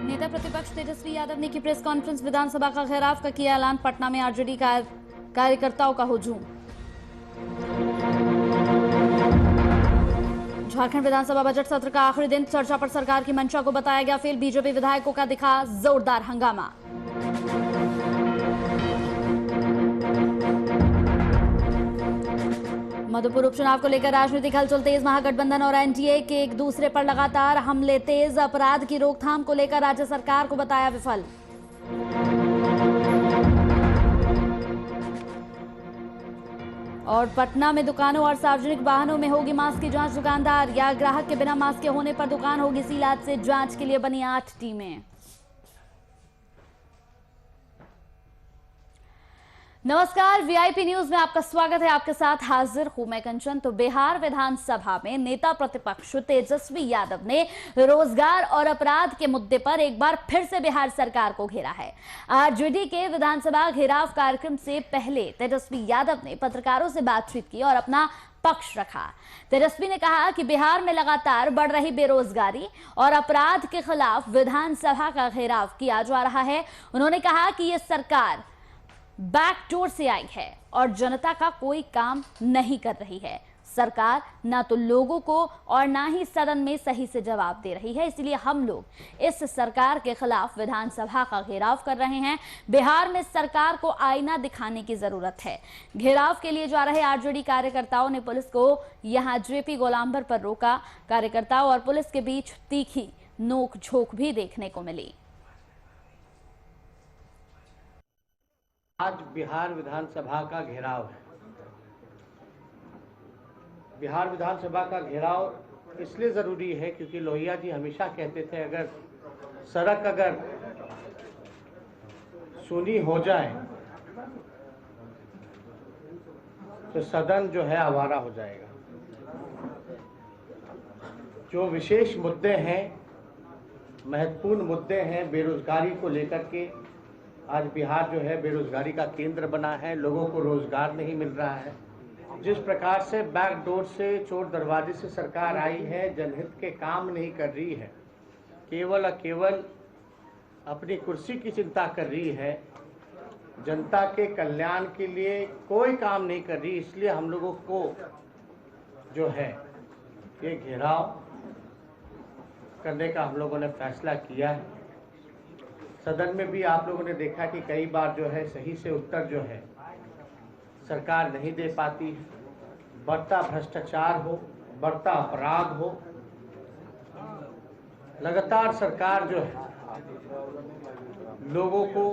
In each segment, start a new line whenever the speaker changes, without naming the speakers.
नेता प्रतिपक्ष तेजस्वी यादव ने की प्रेस कॉन्फ्रेंस, विधानसभा का घेराव का किया ऐलान। पटना में आरजेडी कार्यकर्ताओं का हुजूम। झारखंड विधानसभा बजट सत्र का आखिरी दिन, चर्चा पर सरकार की मंशा को बताया गया फेल। बीजेपी विधायकों का दिखा जोरदार हंगामा। मधुपुर उपचुनाव को लेकर राजनीतिक हलचल तेज। महागठबंधन और एनडीए के एक दूसरे पर लगातार हमले तेज। अपराध की रोकथाम को लेकर राज्य सरकार को बताया विफल। और पटना में दुकानों और सार्वजनिक वाहनों में होगी मास्क की जांच। दुकानदार या ग्राहक के बिना मास्क के होने पर दुकान होगी सील। आज से जांच के लिए बनी 8 टीमें। नमस्कार, वीआईपी न्यूज में आपका स्वागत है। आपके साथ हाजिर हूं मैं कंचन। तो बिहार विधानसभा में नेता प्रतिपक्ष तेजस्वी यादव ने रोजगार और अपराध के मुद्दे पर एक बार फिर से बिहार सरकार को घेरा है। आरजेडी के विधानसभा घेराव कार्यक्रम से पहले तेजस्वी यादव ने पत्रकारों से बातचीत की और अपना पक्ष रखा। तेजस्वी ने कहा कि बिहार में लगातार बढ़ रही बेरोजगारी और अपराध के खिलाफ विधानसभा का घेराव किया जा रहा है। उन्होंने कहा कि यह सरकार बैकडोर से आई है और जनता का कोई काम नहीं कर रही है। सरकार ना तो लोगों को और ना ही सदन में सही से जवाब दे रही है। इसलिए हम लोग इस सरकार के खिलाफ विधानसभा का घेराव कर रहे हैं। बिहार में सरकार को आईना दिखाने की जरूरत है। घेराव के लिए जा रहे आरजेडी कार्यकर्ताओं ने पुलिस को यहां जेपी गोलांबर पर रोका। कार्यकर्ताओं और पुलिस के बीच तीखी नोक-झोंक भी देखने को मिली।
आज बिहार विधानसभा का घेराव है। बिहार विधानसभा का घेराव इसलिए ज़रूरी है क्योंकि लोहिया जी हमेशा कहते थे अगर सड़क सुनी हो जाए तो सदन जो है आवारा हो जाएगा। जो विशेष मुद्दे हैं, महत्वपूर्ण मुद्दे हैं बेरोजगारी को लेकर के, आज बिहार जो है बेरोजगारी का केंद्र बना है। लोगों को रोजगार नहीं मिल रहा है। जिस प्रकार से बैकडोर से, चोर दरवाजे से सरकार आई है, जनहित के काम नहीं कर रही है, केवल और केवल अपनी कुर्सी की चिंता कर रही है, जनता के कल्याण के लिए कोई काम नहीं कर रही। इसलिए हम लोगों को जो है ये घेराव करने का हम लोगों ने फैसला किया है। सदन में भी आप लोगों ने देखा कि कई बार जो है सही से उत्तर जो है सरकार नहीं दे पाती। बढ़ता भ्रष्टाचार हो, बढ़ता अपराध हो, लगातार सरकार जो है लोगों को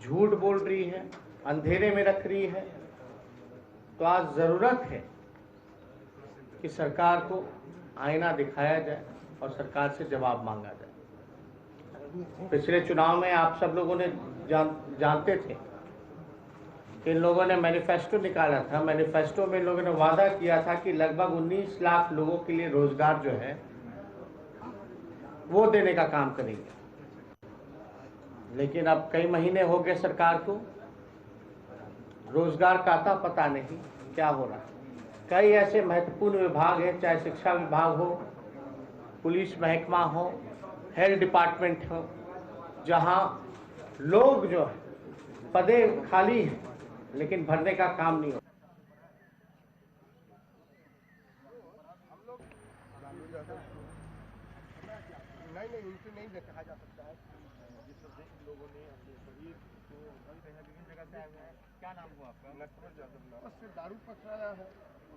झूठ बोल रही है, अंधेरे में रख रही है। तो आज ज़रूरत है कि सरकार को आईना दिखाया जाए और सरकार से जवाब मांगा जाए। पिछले चुनाव में आप सब लोगों ने जानते थे कि इन लोगों ने मैनिफेस्टो निकाला था। मैनिफेस्टो में लोगों ने वादा किया था कि लगभग 19 लाख लोगों के लिए रोजगार जो है वो देने का काम करेंगे। लेकिन अब कई महीने हो गए सरकार को, रोजगार का आता पता नहीं क्या हो रहा है। कई ऐसे महत्वपूर्ण विभाग हैं, चाहे शिक्षा विभाग हो, पुलिस महकमा हो, हेल्थ डिपार्टमेंट हो, जहां लोग जो है पदे खाली हैं लेकिन भरने का काम नहीं हो। नहीं उनसे नहीं देखा जा सकता है। जिस लोगों ने अपने शरीर को विभिन्न जगह से आए हुए हैं। क्या नाम हुआ आपका? दारू पकड़ाया है।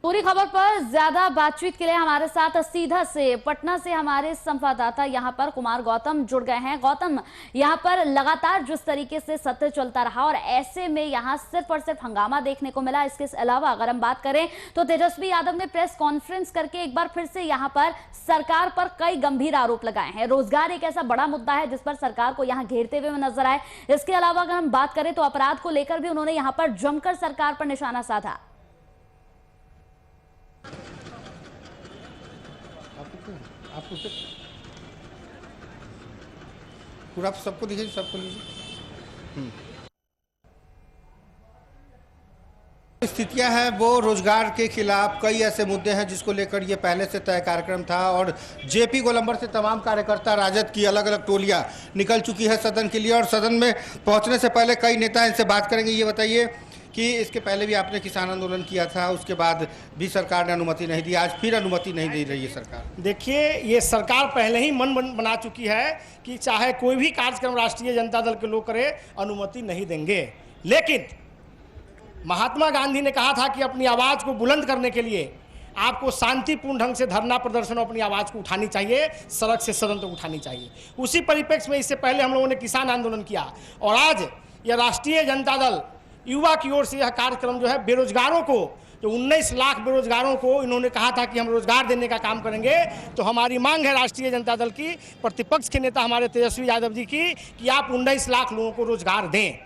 पूरी खबर पर ज्यादा बातचीत के लिए हमारे साथ सीधा से पटना से हमारे संवाददाता यहां पर कुमार गौतम जुड़ गए हैं। गौतम, यहां पर लगातार जिस तरीके से सत्र चलता रहा और ऐसे में यहां सिर्फ और सिर्फ हंगामा देखने को मिला। इसके अलावा अगर हम बात करें तो तेजस्वी यादव ने प्रेस कॉन्फ्रेंस करके एक बार फिर से यहां पर सरकार पर कई गंभीर आरोप लगाए हैं। रोजगार एक ऐसा बड़ा मुद्दा है जिस पर सरकार को यहां घेरते हुए नजर आए। इसके अलावा अगर हम बात करें तो अपराध को लेकर भी उन्होंने यहां पर जमकर सरकार पर निशाना साधा।
आपको पूरा सबको दीजिए, सबको लीजिए। स्थितियां हैं वो रोजगार के खिलाफ कई ऐसे मुद्दे हैं जिसको लेकर ये पहले से तय कार्यक्रम था और जेपी गोलंबर से तमाम कार्यकर्ता राजद की अलग अलग टोलियां निकल चुकी है सदन के लिए और सदन में पहुंचने से पहले कई नेता इनसे बात करेंगे। ये बताइए कि इसके पहले भी आपने किसान आंदोलन किया था, उसके बाद भी सरकार ने अनुमति नहीं दी, आज फिर अनुमति नहीं दे रही है सरकार।
देखिए, ये सरकार पहले ही मन बना चुकी है कि चाहे कोई भी कार्यक्रम राष्ट्रीय जनता दल के लोग करे, अनुमति नहीं देंगे। लेकिन महात्मा गांधी ने कहा था कि अपनी आवाज़ को बुलंद करने के लिए आपको शांतिपूर्ण ढंग से धरना प्रदर्शन और अपनी आवाज़ को उठानी चाहिए, सड़क से सदन तक उठानी चाहिए। उसी परिप्रेक्ष्य में इससे पहले हम लोगों ने किसान आंदोलन किया और आज यह राष्ट्रीय जनता दल युवा की ओर से यह कार्यक्रम जो है बेरोजगारों को, जो 19 लाख बेरोजगारों को इन्होंने कहा था कि हम रोजगार देने का काम करेंगे। तो हमारी मांग है राष्ट्रीय जनता दल की, प्रतिपक्ष के नेता हमारे तेजस्वी यादव जी की, कि आप 19 लाख लोगों को रोजगार दें।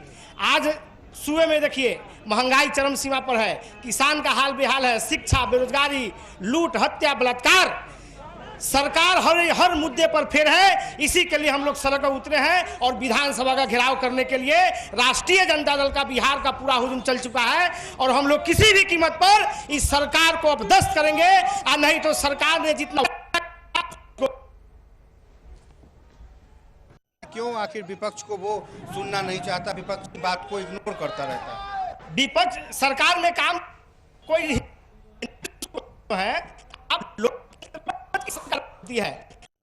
आज सूबे में देखिए महंगाई चरम सीमा पर है, किसान का हाल बेहाल है, शिक्षा, बेरोजगारी, लूट, हत्या, बलात्कार, सरकार हर मुद्दे पर फेर है। इसी के लिए हम लोग सड़क पर उतरे हैं और विधानसभा का घेराव करने के लिए राष्ट्रीय जनता दल का बिहार का पूरा हुजूम चल चुका है और हम लोग किसी भी कीमत पर इस सरकार को अपदस्थ करेंगे, और नहीं तो सरकार ने जितना।
क्यों आखिर विपक्ष को वो सुनना नहीं चाहता, विपक्ष की बात को इग्नोर करता रहता है?
विपक्ष सरकार में काम कोई है, आप लोग है,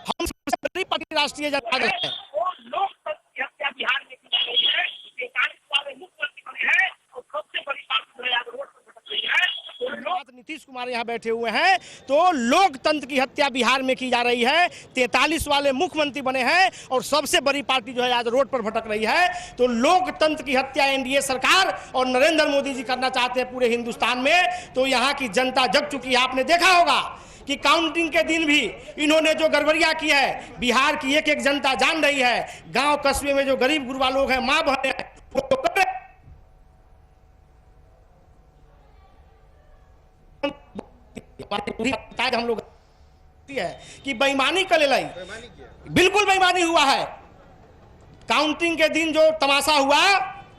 हम सबसे बड़ी पार्टी राष्ट्रीय जनता दल है। बिहार में नीतीश कुमार यहाँ बैठे हुए हैं, तो लोकतंत्र की हत्या बिहार में की जा रही है। 43 वाले मुख्यमंत्री बने हैं और सबसे बड़ी पार्टी जो है आज रोड पर भटक रही है। तो लोकतंत्र की हत्या एनडीए सरकार और नरेंद्र मोदी जी करना चाहते हैं पूरे हिंदुस्तान में। तो यहाँ की जनता जग चुकी है। आपने देखा होगा कि काउंटिंग के दिन भी इन्होंने जो गड़बड़ियां की है, बिहार की एक एक जनता जान रही है। गांव कस्बे में जो गरीब गुरबा लोग हैं, मां बहने हैं, हम लोग है कि बेईमानी कर ले, बिल्कुल बेईमानी हुआ है। काउंटिंग के दिन जो तमाशा हुआ,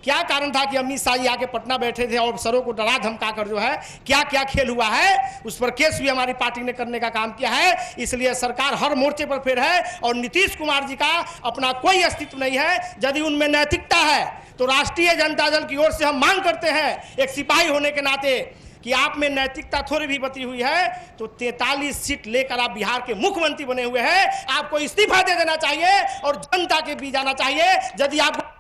क्या कारण था कि अमित शाह जी आके पटना बैठे थे और अफसरों को डरा धमका कर जो है क्या क्या खेल हुआ है, उस पर केस भी हमारी पार्टी ने करने का काम किया है। इसलिए सरकार हर मोर्चे पर फेर है और नीतीश कुमार जी का अपना कोई अस्तित्व नहीं है। यदि उनमें नैतिकता है तो राष्ट्रीय जनता दल की ओर से हम मांग करते हैं, एक सिपाही होने के नाते, कि आप में नैतिकता थोड़ी भी बची हुई है तो 43 सीट लेकर आप बिहार के मुख्यमंत्री बने हुए हैं, आपको इस्तीफा दे देना चाहिए और जनता के बीच जाना चाहिए। यदि आप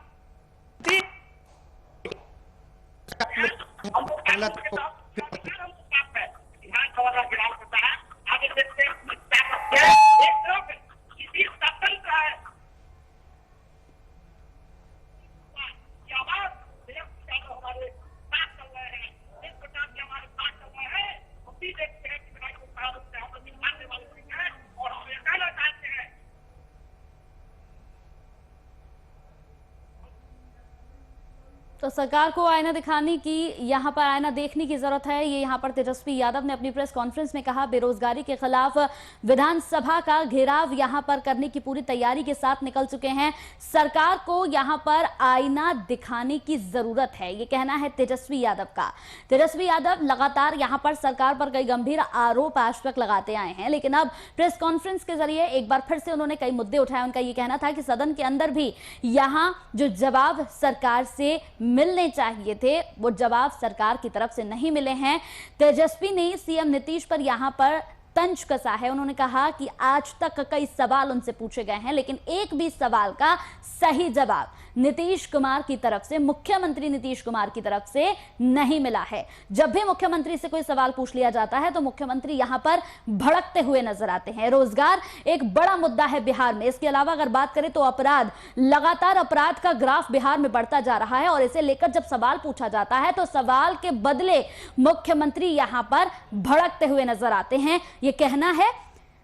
तो सरकार को आईना दिखाने की, यहाँ पर आईना देखने की जरूरत है। ये यहाँ पर तेजस्वी यादव ने अपनी प्रेस कॉन्फ्रेंस में कहा। बेरोजगारी के खिलाफ विधानसभा का घेराव यहाँ पर करने की पूरी तैयारी के साथ निकल चुके हैं। सरकार को यहाँ पर आईना दिखाने की जरूरत है, ये कहना है तेजस्वी यादव का। तेजस्वी यादव लगातार यहाँ पर सरकार पर कई गंभीर आरोप आज तक लगाते आए हैं, लेकिन अब प्रेस कॉन्फ्रेंस के जरिए एक बार फिर से उन्होंने कई मुद्दे उठाए। उनका ये कहना था कि सदन के अंदर भी यहाँ जो जवाब सरकार से मिलने चाहिए थे, वो जवाब सरकार की तरफ से नहीं मिले हैं। तेजस्वी ने सीएम नीतीश पर यहां पर तंज कसा है। उन्होंने कहा कि आज तक कई सवाल उनसे पूछे गए हैं, लेकिन एक भी सवाल का सही जवाब नीतीश कुमार की तरफ से, मुख्यमंत्री नीतीश कुमार की तरफ से नहीं मिला है। जब भी मुख्यमंत्री से कोई सवाल पूछ लिया जाता है तो मुख्यमंत्री यहां पर भड़कते हुए नजर आते हैं। रोजगार एक बड़ा मुद्दा है बिहार में। इसके अलावा अगर बात करें तो अपराध, लगातार अपराध का ग्राफ बिहार में बढ़ता जा रहा है और इसे लेकर जब सवाल पूछा जाता है तो सवाल के बदले मुख्यमंत्री यहां पर भड़कते हुए नजर आते हैं। यह कहना है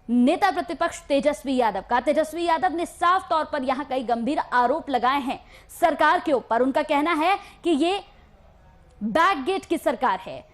नेता प्रतिपक्ष तेजस्वी यादव का। तेजस्वी यादव ने साफ तौर पर यहां कई गंभीर आरोप लगाए हैं सरकार के ऊपर। उनका कहना है कि ये बैकगेट की सरकार है।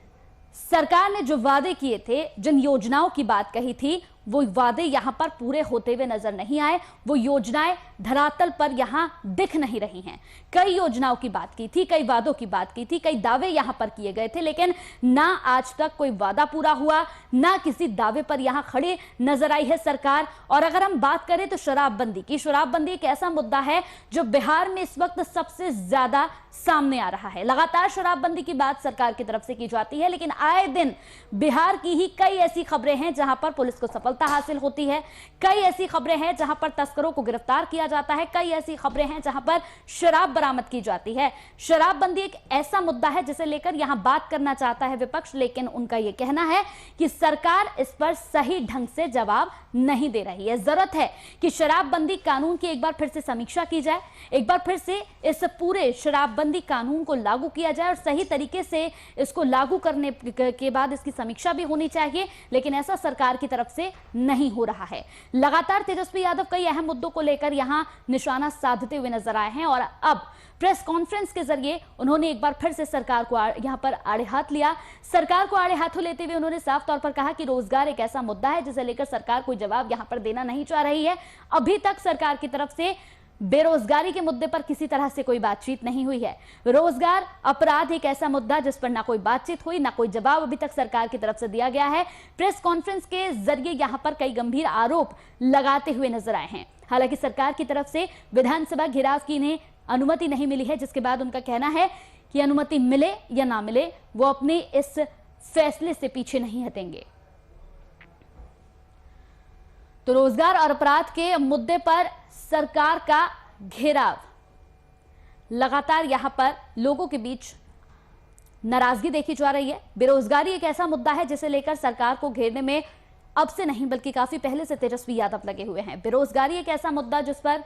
सरकार ने जो वादे किए थे, जिन योजनाओं की बात कही थी, वो वादे यहां पर पूरे होते हुए नजर नहीं आए। वो योजनाएं धरातल पर यहां दिख नहीं रही हैं। कई योजनाओं की बात की थी, कई वादों की बात की थी, कई दावे यहां पर किए गए थे, लेकिन ना आज तक कोई वादा पूरा हुआ, ना किसी दावे पर यहां खड़े नजर आई है सरकार। और अगर हम बात करें तो शराबबंदी की, शराबबंदी एक ऐसा मुद्दा है जो बिहार में इस वक्त सबसे ज्यादा सामने आ रहा है। लगातार शराबबंदी की बात सरकार की तरफ से की जाती है, लेकिन आए दिन बिहार की ही कई ऐसी खबरें हैं जहां पर पुलिस को सफलता हासिल होती है, कई ऐसी खबरें हैं जहां पर तस्करों को गिरफ्तार किया जाता है, कई ऐसी खबरें हैं जहां पर शराब बरामद की जाती है। शराबबंदी एक ऐसा मुद्दा है जिसे लेकर यहां बात करना चाहता है विपक्ष, लेकिन उनका यह कहना है कि सरकार इस पर सही ढंग से जवाब नहीं दे रही है। जरूरत है कि शराबबंदी कानून की एक बार फिर से समीक्षा की जाए, एक बार फिर से इस पूरे शराबबंदी कानून को लागू किया जाए और सही तरीके से इसको लागू करने के बाद इसकी समीक्षा भी होनी चाहिए, लेकिन ऐसा सरकार की तरफ से नहीं हो रहा है। लगातार तेजस्वी यादव कई अहम मुद्दों को लेकर यहां निशाना साधते हुए नजर आए हैं और अब प्रेस कॉन्फ्रेंस के जरिए उन्होंने एक बार फिर से सरकार को यहां पर आड़े हाथ लिया। सरकार को आड़े हाथों लेते हुए उन्होंने साफ तौर पर कहा कि रोजगार एक ऐसा मुद्दा है जिसे लेकर सरकार कोई जवाब यहां पर देना नहीं चाह रही है। अभी तक सरकार की तरफ से बेरोजगारी के मुद्दे पर किसी तरह से कोई बातचीत नहीं हुई है। रोजगार, अपराध एक ऐसा मुद्दा जिस पर ना कोई बातचीत हुई, ना कोई जवाब अभी तक सरकार की तरफ से दिया गया है। प्रेस कॉन्फ्रेंस के जरिए यहां पर कई गंभीर आरोप लगाते हुए नजर आए हैं। हालांकि सरकार की तरफ से विधानसभा घेराव की इन्हें अनुमति नहीं मिली है, जिसके बाद उनका कहना है कि अनुमति मिले या ना मिले वो अपने इस फैसले से पीछे नहीं हटेंगे। तो रोजगार और अपराध के मुद्दे पर सरकार का घेराव, लगातार यहां पर लोगों के बीच नाराजगी देखी जा रही है। बेरोजगारी एक ऐसा मुद्दा है जिसे लेकर सरकार को घेरने में अब से नहीं बल्कि काफी पहले से तेजस्वी यादव लगे हुए हैं। बेरोजगारी एक ऐसा मुद्दा जिस पर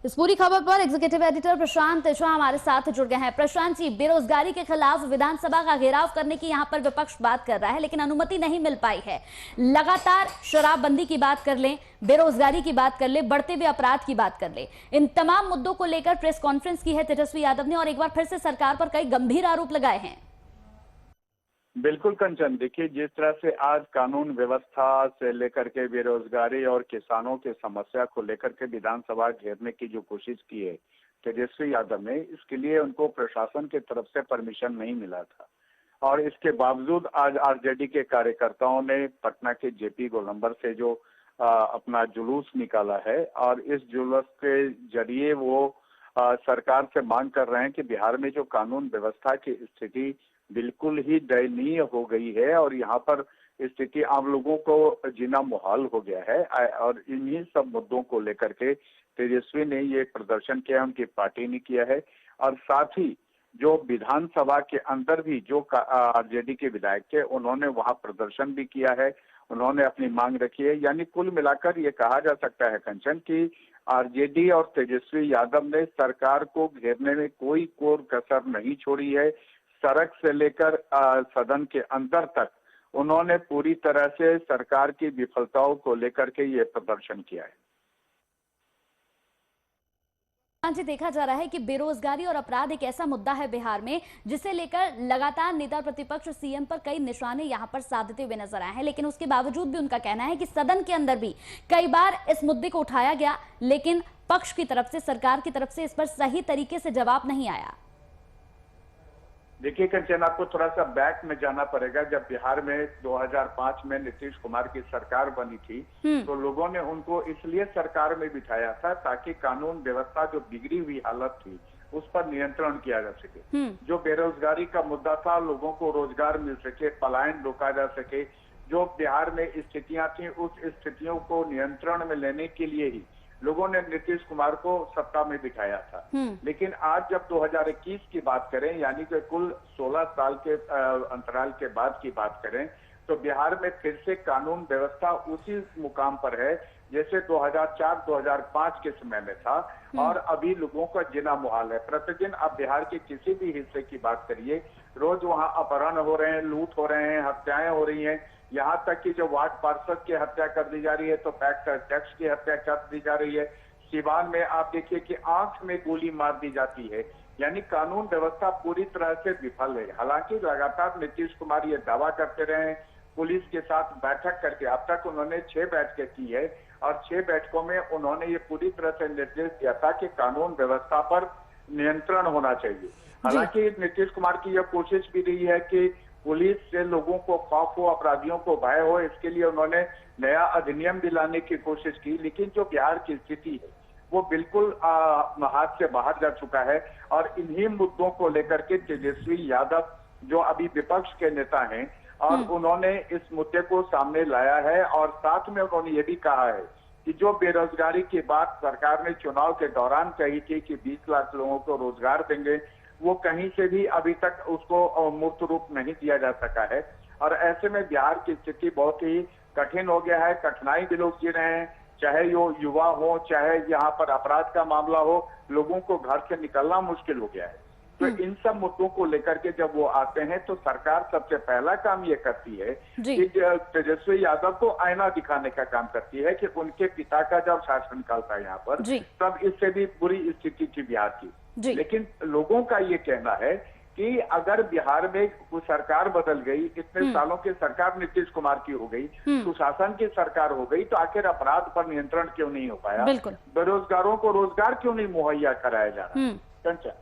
इस पूरी खबर पर एग्जीक्यूटिव एडिटर प्रशांत शाह हमारे साथ जुड़ गए हैं। प्रशांत जी, बेरोजगारी के खिलाफ विधानसभा का घेराव करने की यहां पर विपक्ष बात कर रहा है, लेकिन अनुमति नहीं मिल पाई है। लगातार शराबबंदी की बात कर लें, बेरोजगारी की बात कर ले, बढ़ते हुए अपराध की बात कर ले, इन तमाम मुद्दों को लेकर प्रेस कॉन्फ्रेंस की है तेजस्वी यादव ने और एक बार फिर से सरकार पर कई गंभीर आरोप लगाए हैं।
बिल्कुल कंचन, देखिए जिस तरह से आज कानून व्यवस्था से लेकर के बेरोजगारी और किसानों की समस्या को लेकर के विधानसभा घेरने की जो कोशिश की है तेजस्वी यादव ने, इसके लिए उनको प्रशासन की तरफ से परमिशन नहीं मिला था और इसके बावजूद आज आरजेडी के कार्यकर्ताओं ने पटना के जेपी गोलंबर से जो अपना जुलूस निकाला है और इस जुलूस के जरिए वो सरकार से मांग कर रहे हैं कि बिहार में जो कानून व्यवस्था की स्थिति बिल्कुल ही दयनीय हो गई है और यहाँ पर स्थिति आम लोगों को जीना मुहाल हो गया है और इन्हीं सब मुद्दों को लेकर के तेजस्वी ने ये प्रदर्शन किया, उनकी पार्टी ने किया है और साथ ही जो विधानसभा के अंदर भी जो आरजेडी के विधायक थे उन्होंने वहां प्रदर्शन भी किया है, उन्होंने अपनी मांग रखी है। यानी कुल मिलाकर ये कहा जा सकता है कंचन की आरजेडी और तेजस्वी यादव ने सरकार को घेरने में कोई कोर कसर नहीं छोड़ी है। सड़क से लेकर सदन के अंदर तक उन्होंने पूरी तरह से सरकार की विफलताओं को लेकर के ये प्रदर्शन किया है।
जी, देखा जा रहा है कि बेरोजगारी और अपराध एक ऐसा मुद्दा है बिहार में जिसे लेकर लगातार नेता प्रतिपक्ष सीएम पर कई निशाने यहां पर साधते हुए नजर आए हैं, लेकिन उसके बावजूद भी उनका कहना है कि सदन के अंदर भी कई बार इस मुद्दे को उठाया गया, लेकिन पक्ष की तरफ से, सरकार की तरफ से इस पर सही तरीके से जवाब नहीं आया।
देखिए कंचन, आपको थोड़ा सा बैक में जाना पड़ेगा। जब बिहार में 2005 में नीतीश कुमार की सरकार बनी थी तो लोगों ने उनको इसलिए सरकार में बिठाया था ताकि कानून व्यवस्था जो बिगड़ी हुई हालत थी उस पर नियंत्रण किया जा सके। जो बेरोजगारी का मुद्दा था, लोगों को रोजगार मिल सके, पलायन रोका जा सके, जो बिहार में स्थितियां थी उस स्थितियों को नियंत्रण में लेने के लिए ही लोगों ने नीतीश कुमार को सत्ता में बिठाया था। लेकिन आज जब 2021 की बात करें, यानी कि कुल 16 साल के अंतराल के बाद की बात करें, तो बिहार में फिर से कानून व्यवस्था उसी मुकाम पर है जैसे 2004-2005 के समय में था और अभी लोगों का जीना मुहाल है। प्रतिदिन आप बिहार के किसी भी हिस्से की बात करिए, रोज वहां अपहरण हो रहे हैं, लूट हो रहे हैं, हत्याएं हो रही हैं, यहाँ तक कि जो वार्ड पार्षद की हत्या कर दी जा रही है तो टैक्स की हत्या कर दी जा रही है। सीवान में आप देखिए कि आंख में गोली मार दी जाती है। यानी कानून व्यवस्था पूरी तरह से विफल है। हालांकि लगातार नीतीश कुमार ये दावा करते रहे पुलिस के साथ बैठक करके, अब तक उन्होंने 6 बैठकें की है और 6 बैठकों में उन्होंने ये पूरी तरह से निर्देश दिया था कि कानून व्यवस्था पर नियंत्रण होना चाहिए। हालांकि नीतीश कुमार की यह कोशिश भी रही है कि पुलिस से लोगों को खौफ हो, अपराधियों को भय हो, इसके लिए उन्होंने नया अधिनियम भी लाने की कोशिश की, लेकिन जो बिहार की स्थिति है वो बिल्कुल हाथ से बाहर जा चुका है। और इन्हीं मुद्दों को लेकर के तेजस्वी यादव जो अभी विपक्ष के नेता हैं और उन्होंने इस मुद्दे को सामने लाया है और साथ में उन्होंने ये भी कहा है कि जो बेरोजगारी की बात सरकार ने चुनाव के दौरान कही थी कि 20 लाख लोगों को रोजगार देंगे, वो कहीं से भी अभी तक उसको मूर्त रूप नहीं दिया जा सका है। और ऐसे में बिहार की स्थिति बहुत ही कठिन हो गया है, कठिनाई भी लोग जी रहे हैं, चाहे यो युवा हो, चाहे यहाँ पर अपराध का मामला हो, लोगों को घर से निकलना मुश्किल हो गया है। तो इन सब मुद्दों को लेकर के जब वो आते हैं तो सरकार सबसे पहला काम ये करती है कि तेजस्वी यादव को आईना दिखाने का काम करती है कि उनके पिता का जब शासनकाल था यहाँ पर, तब इससे भी बुरी स्थिति थी बिहार की। लेकिन लोगों का ये कहना है कि अगर बिहार में सरकार बदल गई, इतने सालों की सरकार नीतीश कुमार की हो गई, सुशासन की सरकार हो गई, तो आखिर अपराध पर नियंत्रण क्यों नहीं हो पाया, बेरोजगारों को रोजगार क्यों नहीं मुहैया कराया जा रहा। कंचन,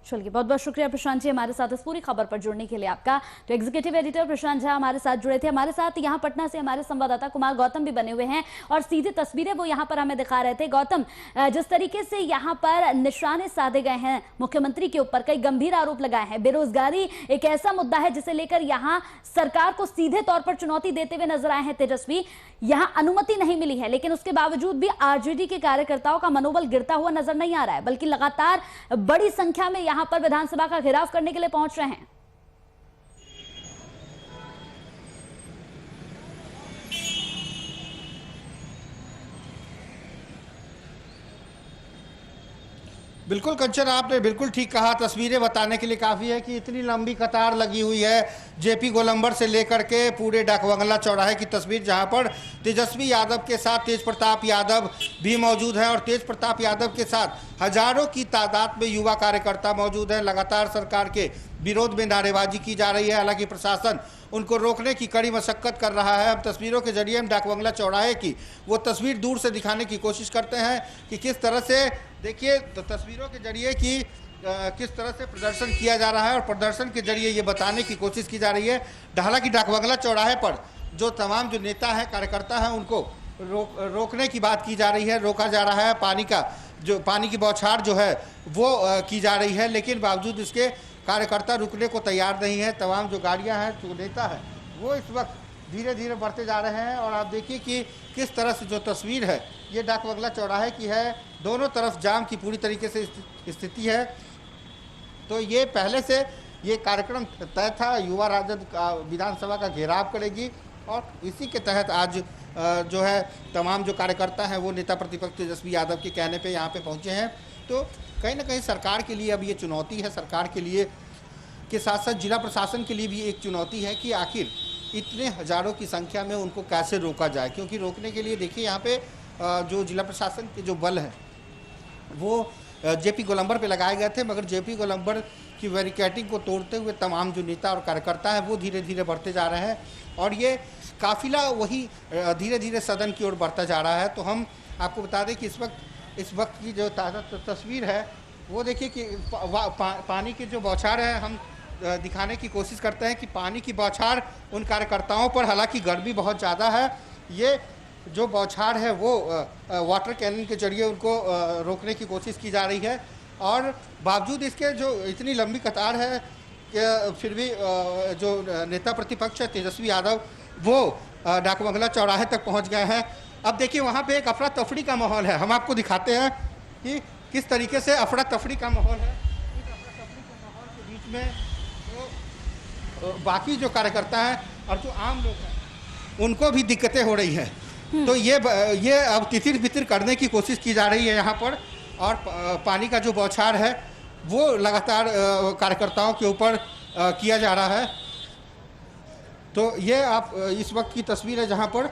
चलिए, बहुत बहुत शुक्रिया प्रशांत जी हमारे साथ इस पूरी खबर पर जुड़ने के लिए आपका। तो एग्जीक्यूटिव एडिटर प्रशांत झा हमारे साथ जुड़े थे। हमारे साथ यहाँ पटना से हमारे संवाददाता कुमार गौतम भी बने हुए हैं और सीधी तस्वीरें वो यहाँ पर हमें दिखा रहे थे। गौतम, जिस तरीके से यहाँ पर निशाने साधे गए हैं मुख्यमंत्री के ऊपर, कई गंभीर आरोप लगाए हैं, बेरोजगारी एक ऐसा मुद्दा है जिसे लेकर यहाँ सरकार को सीधे तौर पर चुनौती देते हुए नजर आए हैं तेजस्वी। यहाँ अनुमति नहीं मिली है, लेकिन उसके बावजूद भी आरजेडी के कार्यकर्ताओं का मनोबल गिरता हुआ नजर नहीं आ रहा है, बल्कि लगातार बड़ी संख्या में यहाँ पर विधानसभा का घेराव करने के लिए पहुंच रहे हैं।
बिल्कुल कंचन, आपने बिल्कुल ठीक कहा। तस्वीरें बताने के लिए काफ़ी है कि इतनी लंबी कतार लगी हुई है जेपी गोलंबर से लेकर के पूरे डाकबंगला चौराहे की तस्वीर, जहां पर तेजस्वी यादव के साथ तेज प्रताप यादव भी मौजूद हैं और तेज प्रताप यादव के साथ हजारों की तादाद में युवा कार्यकर्ता मौजूद हैं। लगातार सरकार के विरोध में नारेबाजी की जा रही है, हालांकि प्रशासन उनको रोकने की कड़ी मशक्कत कर रहा है। हम तस्वीरों के जरिए हम डाकबंगला चौराहे की वो तस्वीर दूर से दिखाने की कोशिश करते हैं कि किस तरह से, देखिए तो तस्वीरों के जरिए कि किस तरह से प्रदर्शन किया जा रहा है और प्रदर्शन के जरिए ये बताने की कोशिश की जा रही है। हालांकि डाकबंगला चौराहे पर जो तमाम जो नेता हैं, कार्यकर्ता हैं, उनको रोकने की बात की जा रही है, रोका जा रहा है। पानी की बौछार जो है वो की जा रही है, लेकिन बावजूद इसके कार्यकर्ता रुकने को तैयार नहीं है। तमाम जो गाड़ियां हैं, जो नेता है, वो इस वक्त धीरे धीरे बढ़ते जा रहे हैं। और आप देखिए कि किस तरह से जो तस्वीर है ये डाकबंगला चौराहे की है, दोनों तरफ जाम की पूरी तरीके से स्थिति है। तो ये पहले से ये कार्यक्रम तय था, युवा राजद विधानसभा का घेराव करेगी और इसी के तहत आज जो है तमाम जो कार्यकर्ता हैं वो नेता प्रतिपक्ष तेजस्वी यादव के कहने पे यहाँ पे पहुँचे हैं। तो कहीं ना कहीं सरकार के लिए अब ये चुनौती है, सरकार के लिए के साथ साथ जिला प्रशासन के लिए भी एक चुनौती है कि आखिर इतने हजारों की संख्या में उनको कैसे रोका जाए। क्योंकि रोकने के लिए देखिए यहाँ पे जो जिला प्रशासन के जो बल हैं वो जेपी गोलंबर पे लगाए गए थे, मगर जेपी गोलंबर की बैरिकेडिंग को तोड़ते हुए तमाम जो नेता और कार्यकर्ता हैं वो धीरे धीरे बढ़ते जा रहे हैं और ये काफिला वही धीरे धीरे सदन की ओर बढ़ता जा रहा है। तो हम आपको बता दें कि इस वक्त की जो ताज़ा तस्वीर है वो देखिए कि पानी की जो बौछार है, हम दिखाने की कोशिश करते हैं कि पानी की बौछार उन कार्यकर्ताओं पर, हालांकि गर्मी बहुत ज़्यादा है, ये जो बौछार है वो वाटर कैनन के जरिए उनको रोकने की कोशिश की जा रही है। और बावजूद इसके जो इतनी लंबी कतार है कि फिर भी जो नेता प्रतिपक्ष है तेजस्वी यादव वो डाकबंगला चौराहे तक पहुंच गए हैं। अब देखिए वहाँ पे एक अफरा तफरी का माहौल है, हम आपको दिखाते हैं कि किस तरीके से अफरा तफरी का माहौल है। इस अफरा तफरी के माहौल के बीच में तो बाकी जो कार्यकर्ता हैं और जो आम लोग हैं उनको भी दिक्कतें हो रही हैं। तो ये अब तितिर बितिर करने की कोशिश की जा रही है यहाँ पर और पानी का जो बौछार है वो लगातार कार्यकर्ताओं के ऊपर किया जा रहा है। तो ये आप इस वक्त की तस्वीर है जहाँ पर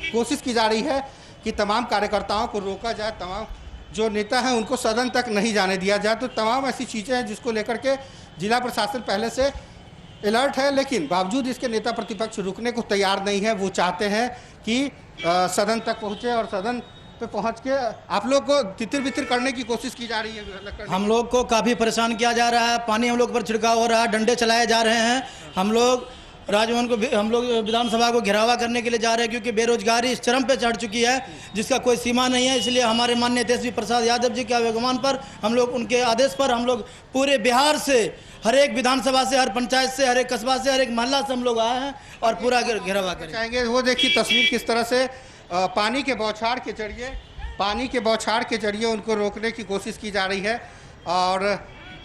कोशिश की जा रही है कि तमाम कार्यकर्ताओं को रोका जाए, तमाम जो नेता हैं उनको सदन तक नहीं जाने दिया जाए। तो तमाम ऐसी चीज़ें हैं जिसको लेकर के जिला प्रशासन पहले से अलर्ट है, लेकिन बावजूद इसके नेता प्रतिपक्ष रुकने को तैयार नहीं है। वो चाहते हैं कि सदन तक पहुंचे और सदन पे पहुंच के आप लोग को तितिर बितिर करने की कोशिश की जा रही है।
हम लोग को काफ़ी परेशान किया जा रहा है, पानी हम लोग पर छिड़काव हो रहा है, डंडे चलाए जा रहे हैं। हम लोग राजभवन को हम लोग विधानसभा को घेरावा करने के लिए जा रहे हैं, क्योंकि बेरोजगारी इस चरम पे चढ़ चुकी है जिसका कोई सीमा नहीं है। इसलिए हमारे माननीय तेजस्वी प्रसाद यादव जी के आह्वान पर हम लोग, उनके आदेश पर हम लोग पूरे बिहार से, हर एक विधानसभा से, हर पंचायत से, हर एक कस्बा से, हर एक मोहल्ला से हम लोग आए हैं और पूरा घेरावा करेंगे।
चाहेंगे वो देखिए तस्वीर किस तरह से पानी के बौछार के जरिए उनको रोकने की कोशिश की जा रही है। और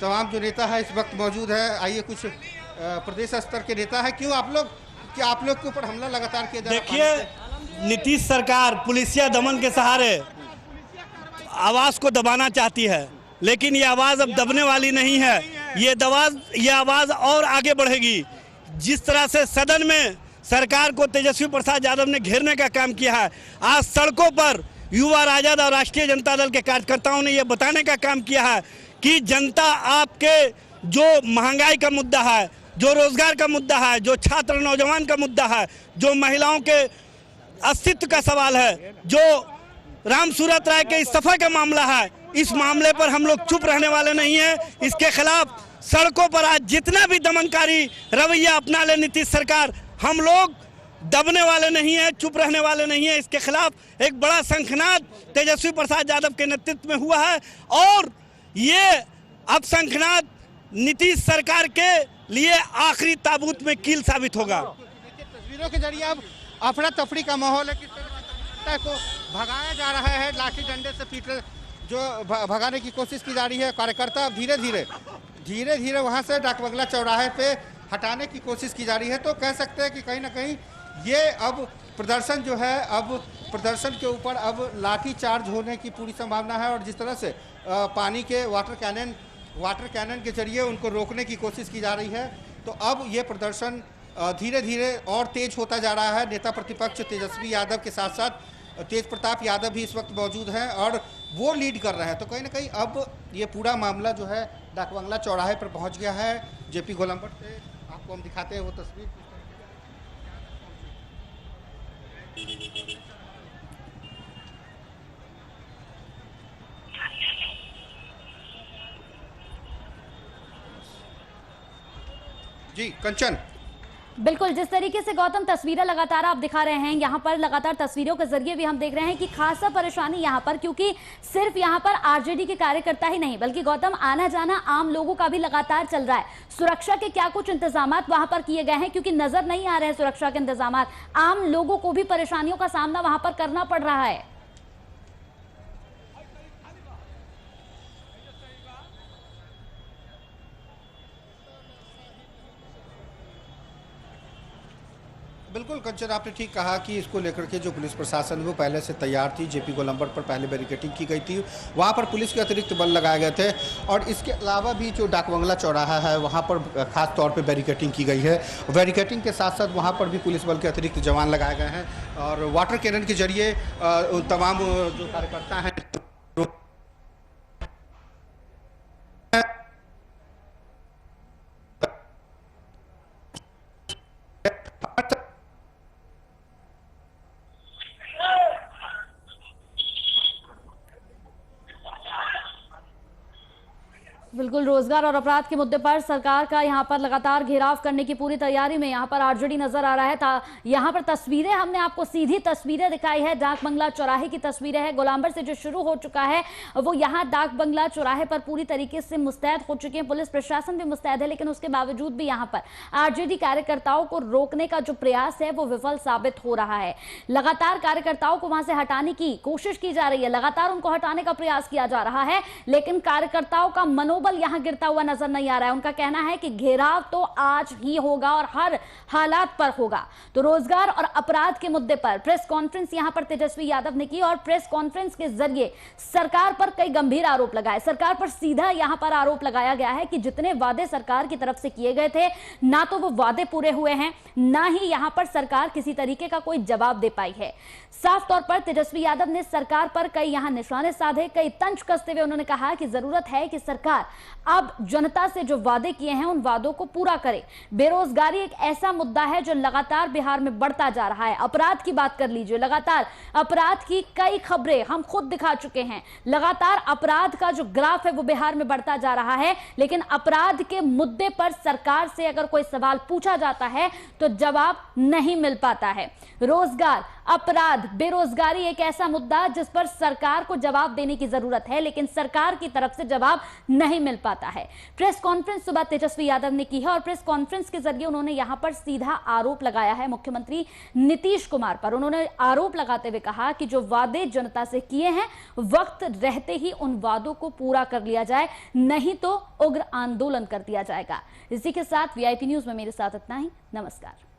तमाम जो नेता है इस वक्त मौजूद है। आइए कुछ प्रदेश स्तर के नेता है। क्यों आप लोग के ऊपर हमला लगातार किया जा रहा है?
देखिए, नीतीश सरकार पुलिसिया दमन के सहारे आवाज़ को दबाना चाहती है, लेकिन ये आवाज़ अब दबने वाली नहीं है। ये आवाज़ और आगे बढ़ेगी। जिस तरह से सदन में सरकार को तेजस्वी प्रसाद यादव ने घेरने का काम किया है, आज सड़कों पर युवा राजद और राष्ट्रीय जनता दल के कार्यकर्ताओं ने यह बताने का काम किया है कि जनता आपके जो महंगाई का मुद्दा है, जो रोजगार का मुद्दा है, जो छात्र नौजवान का मुद्दा है, जो महिलाओं के अस्तित्व का सवाल है, जो राम सूरत राय के इस्तीफे का मामला है, इस मामले पर हम लोग चुप रहने वाले नहीं हैं। इसके खिलाफ सड़कों पर आज जितना भी दमनकारी रवैया अपना ले नीतीश सरकार, हम लोग दबने वाले नहीं हैं, चुप रहने वाले नहीं हैं। इसके खिलाफ एक बड़ा शंखनाद तेजस्वी प्रसाद यादव के नेतृत्व में हुआ है और ये अब शंखनाद नीतीश सरकार के लिए आखिरी ताबूत में कील साबित होगा।
तस्वीरों के जरिए अब अफरा तफरी का माहौल है। किस तरह को भगाया जा रहा है, लाठी डंडे से पीट जो भगाने की कोशिश की जा रही है। कार्यकर्ता धीरे धीरे वहां से डाक बंगला चौराहे पे हटाने की कोशिश की जा रही है। तो कह सकते हैं कि कहीं ना कहीं ये अब प्रदर्शन जो है, अब प्रदर्शन के ऊपर अब लाठी चार्ज होने की पूरी संभावना है। और जिस तरह से पानी के वाटर कैनन के जरिए उनको रोकने की कोशिश की जा रही है, तो अब ये प्रदर्शन धीरे धीरे और तेज होता जा रहा है। नेता प्रतिपक्ष तेजस्वी यादव के साथ साथ तेज प्रताप यादव भी इस वक्त मौजूद हैं और वो लीड कर रहे हैं। तो कहीं ना कहीं अब ये पूरा मामला जो है डाक बंगला चौराहे पर पहुंच गया है। जेपी गोलंबर से आपको हम दिखाते हैं वो तस्वीर। जी कंचन,
बिल्कुल, जिस तरीके से गौतम तस्वीरें लगातार आप दिखा रहे हैं, यहाँ पर लगातार तस्वीरों के जरिए भी हम देख रहे हैं कि खासा परेशानी यहाँ पर, क्योंकि सिर्फ यहाँ पर आरजेडी के कार्यकर्ता ही नहीं बल्कि गौतम आना जाना आम लोगों का भी लगातार चल रहा है। सुरक्षा के क्या कुछ इंतजामात वहां पर किए गए हैं, क्योंकि नजर नहीं आ रहे हैं सुरक्षा के इंतजामात। आम लोगों को भी परेशानियों का सामना वहां पर करना पड़ रहा है।
बिल्कुल कंचन, आपने ठीक कहा कि इसको लेकर के जो पुलिस प्रशासन वो पहले से तैयार थी। जेपी गोलंबर पर पहले बैरिकेडिंग की गई थी, वहाँ पर पुलिस के अतिरिक्त बल लगाए गए थे। और इसके अलावा भी जो डाक बंगला चौराहा है वहाँ पर खास तौर पे बैरिकेडिंग की गई है। बैरिकेडिंग के साथ साथ वहाँ पर भी पुलिस बल के अतिरिक्त जवान लगाए गए हैं और वाटर कैनन के जरिए तमाम जो कार्यकर्ता हैं
बिल्कुल, रोजगार और अपराध के मुद्दे पर सरकार का यहाँ पर लगातार घेराव करने की पूरी तैयारी में यहाँ पर आरजेडी नजर आ रहा है। यहाँ पर तस्वीरें हमने आपको सीधी तस्वीरें दिखाई है, डाक बंगला चौराहे की तस्वीरें हैं। गोलंबर से जो शुरू हो चुका है वो यहाँ डाक बंगला चौराहे पर पूरी तरीके से मुस्तैद हो चुके हैं। पुलिस प्रशासन भी मुस्तैद है, लेकिन उसके बावजूद भी यहाँ पर आरजेडी कार्यकर्ताओं को रोकने का जो प्रयास है वो विफल साबित हो रहा है। लगातार कार्यकर्ताओं को वहां से हटाने की कोशिश की जा रही है, लगातार उनको हटाने का प्रयास किया जा रहा है, लेकिन कार्यकर्ताओं का मनोबल यहां गिरता हुआ नजर नहीं आ रहा है। उनका कहना है कि घेराव तो आज ही होगा और हर हालात पर होगा। तो रोजगार और अपराध के मुद्दे पर प्रेस कॉन्फ्रेंस यहां पर तेजस्वी यादव ने की और प्रेस कॉन्फ्रेंस के जरिए सरकार पर कई गंभीर आरोप लगाए। सरकार पर सीधा यहां पर आरोप लगाया गया है कि जितने वादे सरकार की तरफ से किए गए थे, ना तो वो वादे पूरे हुए हैं, ना ही यहां पर सरकार किसी तरीके का कोई जवाब दे पाई है। साफ तौर पर तेजस्वी यादव ने सरकार पर कई यहां निशाने साधे, कई तंज कसते हुए उन्होंने कहा कि जरूरत है कि सरकार अब जनता से जो वादे किए हैं उन वादों को पूरा करे। बेरोजगारी एक ऐसा मुद्दा है जो लगातार बिहार में बढ़ता जा रहा है। अपराध की बात कर लीजिए, लगातार अपराध की कई खबरें हम खुद दिखा चुके हैं। लगातार अपराध का जो ग्राफ है वो बिहार में बढ़ता जा रहा है, लेकिन अपराध के मुद्दे पर सरकार से अगर कोई सवाल पूछा जाता है तो जवाब नहीं मिल पाता है। रोजगार, अपराध, बेरोजगारी एक ऐसा मुद्दा जिस पर सरकार को जवाब देने की जरूरत है, लेकिन सरकार की तरफ से जवाब नहीं मिल पाता है। प्रेस कॉन्फ्रेंस सुबह तेजस्वी यादव ने की है और प्रेस कॉन्फ्रेंस के जरिए उन्होंने यहां पर सीधा आरोप लगाया है मुख्यमंत्री नीतीश कुमार पर। उन्होंने आरोप लगाते हुए कहा कि जो वादे जनता से किए हैं वक्त रहते ही उन वादों को पूरा कर लिया जाए, नहीं तो उग्र आंदोलन कर दिया जाएगा। इसी के साथ वीआईपी न्यूज में मेरे साथ इतना ही। नमस्कार।